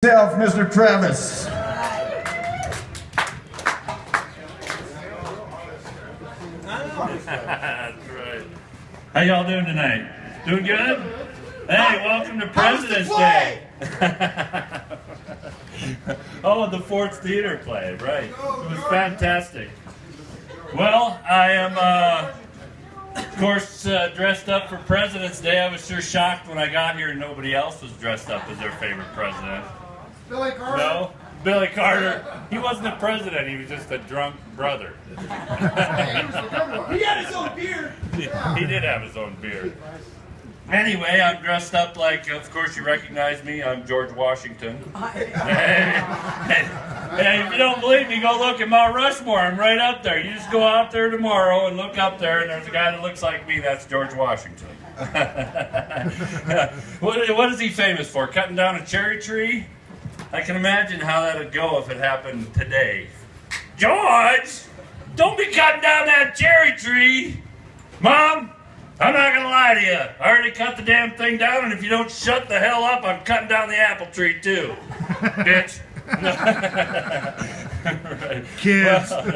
himself, Mr. Travis. That's right. How y'all doing tonight? Doing good? Hey, welcome to President's Day. Oh, the Ford's Theater play, right. It was fantastic. Well, I am, of course, dressed up for President's Day. I was sure shocked when I got here and nobody else was dressed up as their favorite president. Billy Carter? No, Billy Carter. He wasn't a president, he was just a drunk brother. He had his own beer. He did have his own beer. Anyway, I'm dressed up like, of course you recognize me, I'm George Washington. Hey, if you don't believe me, go look at Mount Rushmore, I'm right up there. You just go out there tomorrow and look up there and there's a guy that looks like me, that's George Washington. What is he famous for? Cutting down a cherry tree? I can imagine how that would go if it happened today. George, don't be cutting down that cherry tree. Mom, I'm not going to lie to you. I already cut the damn thing down, and if you don't shut the hell up, I'm cutting down the apple tree too. Bitch. Right. Kids. Well,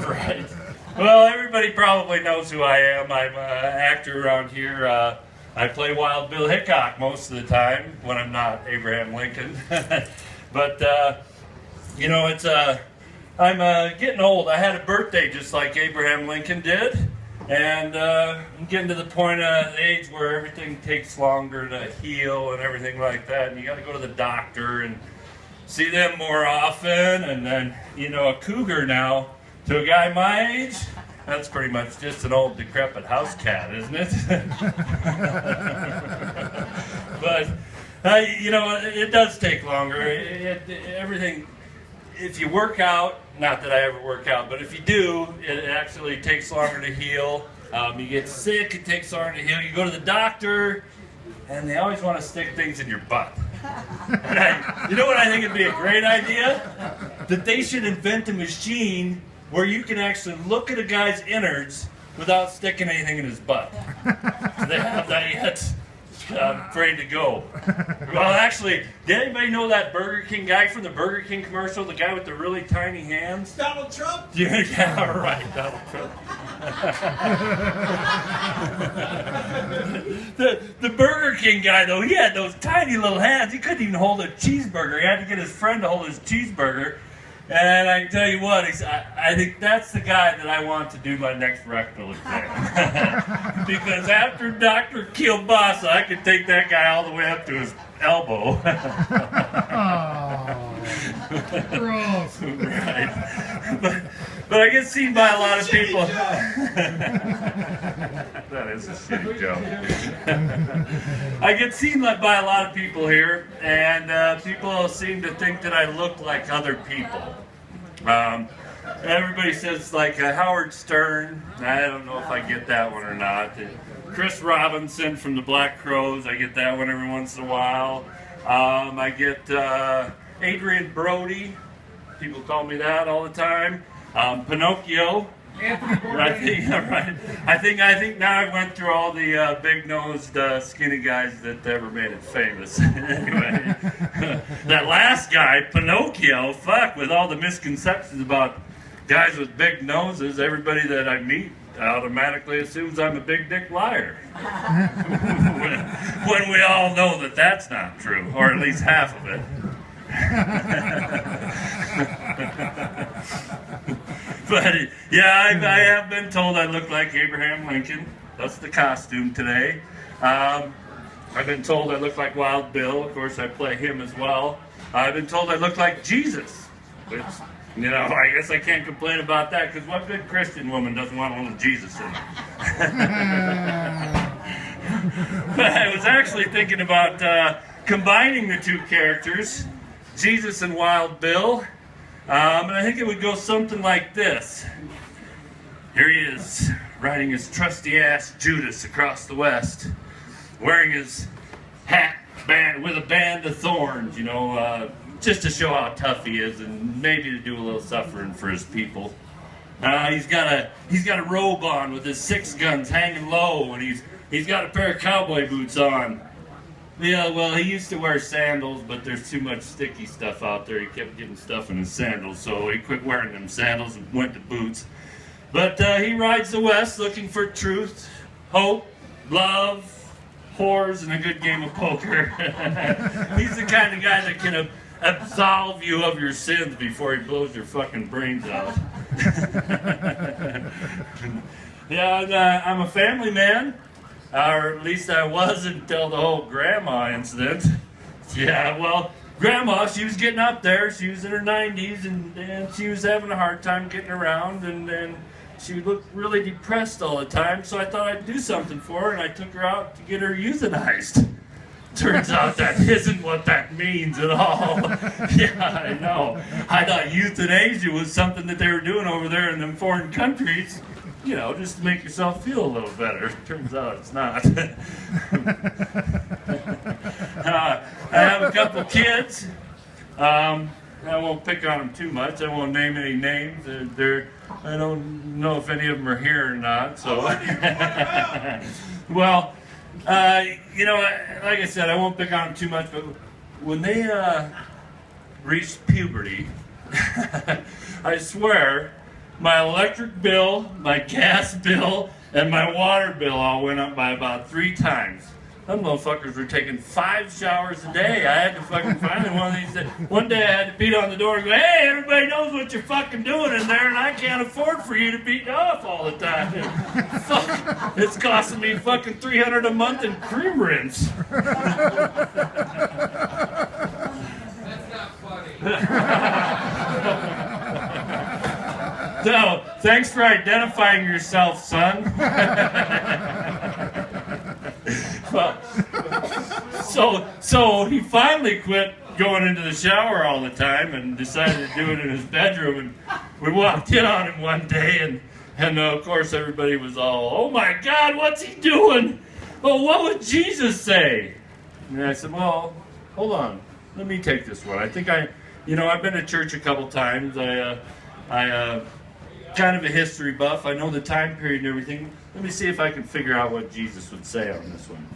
right. Well, everybody probably knows who I am. I'm an actor around here. I play Wild Bill Hickok most of the time when I'm not Abraham Lincoln. But, you know, I'm getting old. I had a birthday just like Abraham Lincoln did. And I'm getting to the point of age where everything takes longer to heal and everything like that. And you got to go to the doctor and see them more often. And then, you know, a cougar now to a guy my age, that's pretty much just an old decrepit house cat, isn't it? But, you know, it does take longer. Everything, if you work out, not that I ever work out, but if you do, it actually takes longer to heal. You get sick, it takes longer to heal. You go to the doctor, and they always want to stick things in your butt. And you know what I think would be a great idea? That they should invent a machine where you can actually look at a guy's innards without sticking anything in his butt. They have that yet. I'm afraid to go. Well, actually, did anybody know that Burger King guy from the Burger King commercial? The guy with the really tiny hands? Donald Trump? Yeah, right, Donald Trump. the Burger King guy, though, he had those tiny little hands. He couldn't even hold a cheeseburger. He had to get his friend to hold his cheeseburger. And I can tell you what, I think that's the guy that I want to do my next rectal exam. Because after Dr. Kielbasa, I could take that guy all the way up to his elbow. Gross. Right. But I get seen by a lot of people. That is a shitty joke. I get seen by a lot of people here, and people seem to think that I look like other people. Everybody says like Howard Stern. I don't know if I get that one or not. Chris Robinson from the Black Crowes. I get that one every once in a while. I get Adrian Brody. People call me that all the time. Pinocchio. Right. I think now I went through all the big-nosed, skinny guys that ever made it famous. Anyway, that last guy, Pinocchio, fuck, with all the misconceptions about guys with big noses, everybody that I meet automatically assumes I'm a big dick liar. when we all know that that's not true, or at least half of it. But yeah, I have been told I look like Abraham Lincoln. That's the costume today. I've been told I look like Wild Bill. Of course, I play him as well. I've been told I look like Jesus, which, you know, I guess I can't complain about that, because what good Christian woman doesn't want a little Jesus in her? But I was actually thinking about combining the two characters, Jesus and Wild Bill. And I think it would go something like this. Here he is, riding his trusty-ass Judas across the West, wearing his hat with a band of thorns, you know, just to show how tough he is and maybe to do a little suffering for his people. He's got a robe on with his 6 guns hanging low, and he's got a pair of cowboy boots on. Yeah, well, he used to wear sandals, but there's too much sticky stuff out there. He kept getting stuff in his sandals, so he quit wearing them sandals and went to boots. But he rides the West looking for truth, hope, love, whores, and a good game of poker. He's the kind of guy that can absolve you of your sins before he blows your fucking brains out. Yeah, and, I'm a family man. Or at least I was until the whole grandma incident. Yeah, well, grandma, she was getting up there. She was in her 90s, and she was having a hard time getting around, and she looked really depressed all the time, so I thought I'd do something for her, and I took her out to get her euthanized. Turns out that isn't what that means at all. Yeah, I know. I thought euthanasia was something that they were doing over there in them foreign countries. You know, just to make yourself feel a little better. Turns out it's not. I have a couple kids. I won't pick on them too much. I won't name any names. I don't know if any of them are here or not. So, well, you know, like I said, I won't pick on them too much. But when they reached puberty, I swear, my electric bill, my gas bill, and my water bill all went up by about 3 times. Them motherfuckers were taking 5 showers a day. I had to fucking find one of these. One day I had to beat on the door and go, "Hey, everybody knows what you're fucking doing in there, and I can't afford for you to beat off all the time. Fuck, it's costing me fucking $300 a month in cream rinse." That's not funny. So, thanks for identifying yourself, son. Well, so he finally quit going into the shower all the time and decided to do it in his bedroom. And we walked in on him one day, and of course everybody was all, "Oh my God, what's he doing? Well, what would Jesus say?" And I said, "Well, hold on, let me take this one. I think I've been to church a couple times. I kind of a history buff. I know the time period and everything. Let me see if I can figure out what Jesus would say on this one."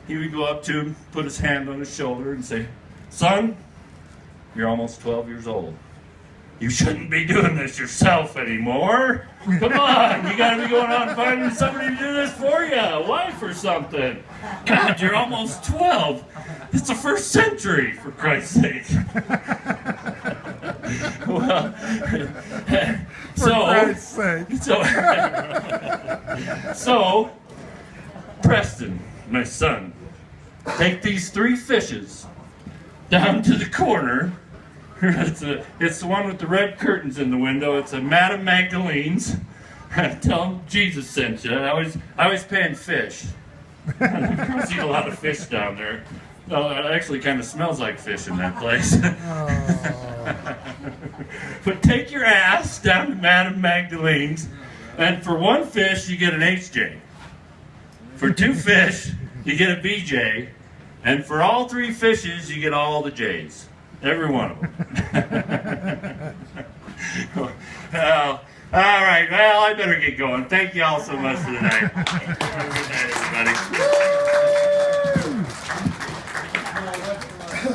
He would go up to him, put his hand on his shoulder and say, "Son, you're almost 12 years old. You shouldn't be doing this yourself anymore. Come on, you gotta be going out and finding somebody to do this for you, a wife or something. God, you're almost 12. It's the first century, for Christ's sake." Well, so, Preston, my son, take these 3 fishes down to the corner. It's the one with the red curtains in the window. It's a Madame Magdalene's. Tell them Jesus sent you. I was paying fish. I see a lot of fish down there. No, it actually kind of smells like fish in that place. But take your ass down to Madame Magdalene's, and for 1 fish, you get an HJ. For 2 fish, you get a BJ. And for all 3 fishes, you get all the J's. Every one of them. Well, all right, well, I better get going. Thank you all so much for tonight. Good night, everybody.